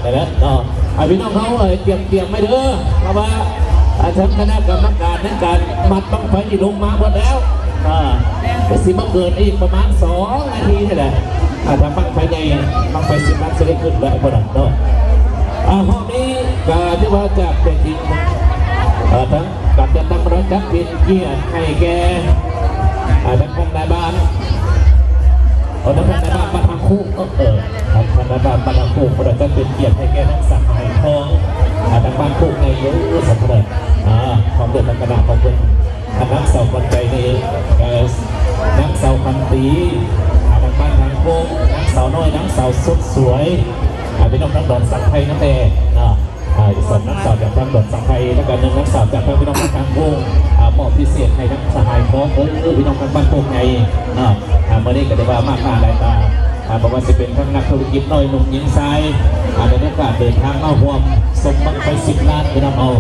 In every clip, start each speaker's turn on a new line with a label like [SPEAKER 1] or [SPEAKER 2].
[SPEAKER 1] แต่ละเนาะพี่น้องเขาเตรียมไม่เด้อเพราะว่าทางคณะกรรมการในการมัดบังไฟที่ลงมาหมดแล้วจะสิมาเกิดอีกประมาณ2 นาทีนี่แหละถ้าบังไฟใหญ่บังไฟ10 นัดจะได้ขึ้นแบบประดับเนาะห้องนี้ก็ที่ว่าจะเป็นจริงทั้งการจะตั้งรัฐจัดเป็นเกียรติให้แกทั้งคนในบ้านทั้งคนในบ้านมาทางคู่ทั้งคนในบ้านมาทางคู่เราจะเป็นเกียรติให้แกทั้งสักหายทองทั้งบ้านคู่ในเยอะสักเลยความเดือดร้อนกระดาษของคนนักเสาคนใจในนักเสาพันตีทางบ้านทางคู่นักเสาน้อยนักเสาสุดสวยพี่น้องนักดอนสักไทยนั่นเองส่วนนักสาวจากทางดอนสักไทยและการนักสาวจากทางพี่น้องทางวงมอบพิเศษให้ทั้งสหายพ้องพี่น้องทางบ้านพวกไงเมื่อนี้ก็ได้ว่ามากมายหลายตาบอกว่าจะเป็นทั้งนักธุรกิจน้อยหนุ่มหญิงชายในโอกาสเดินทางมาห่วงสมบังไป10 ล้านพี่น้องเอา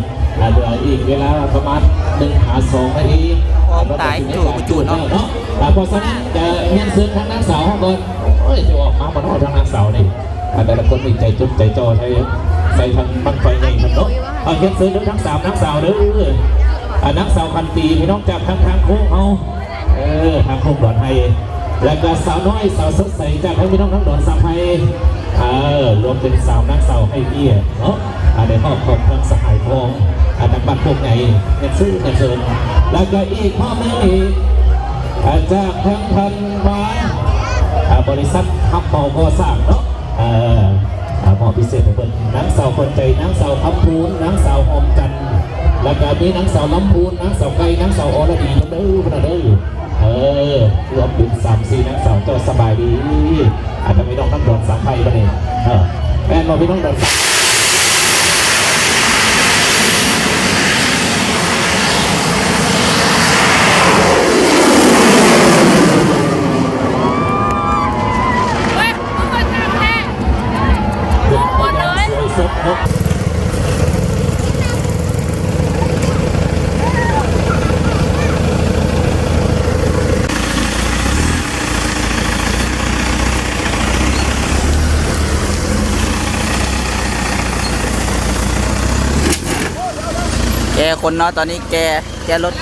[SPEAKER 1] เหลืออีกเวลาประมาณ1-2 นาที
[SPEAKER 2] ตายจูดเนาะ
[SPEAKER 1] เพราะฉะนั้นจะเงียบซึ้งทั้งนักสาวก่อนจะออกมาบนห้องทางนักสาวนี่แต่ละคนมีใจจุดใจจ่อใส่ทางบังไฟใหญ่ทันเนาะเงียบซึ้งทั้ง3 นักสาวเด้อนักสาวพันปีพี่น้องจากทางโค้งเอาทางโค้งดอนไทยและก็สาวน้อยสาวสดใสจากให้พี่น้องทั้งดอนสาวไทยรวมเป็นสาวนักสาวให้เอี้ยเนาะในห้องของทางสหายทองทางบ้านพวกไงเงินซื้อเงินเชิญแล้วก็อีกพ่อแม่อีกจากทางพันวานบริษัทฮับเบาก่อสร้างเนาะหมอพิเศษเป็นนางสาวคนใจนางสาวทับพูนนางสาวหอมจันแล้วก็มีนางสาวล้ำพูนนางสาวไก่นางสาวอรดีเด้อรวมเป็น3-4 นางสาวเจ้าสบายดีอาจจะไม่ต้องนั่งดอนสามไทยบ้างเองแม่เราไม่ต้องดอน
[SPEAKER 2] แกคนเนาะตอนนี้แกรถ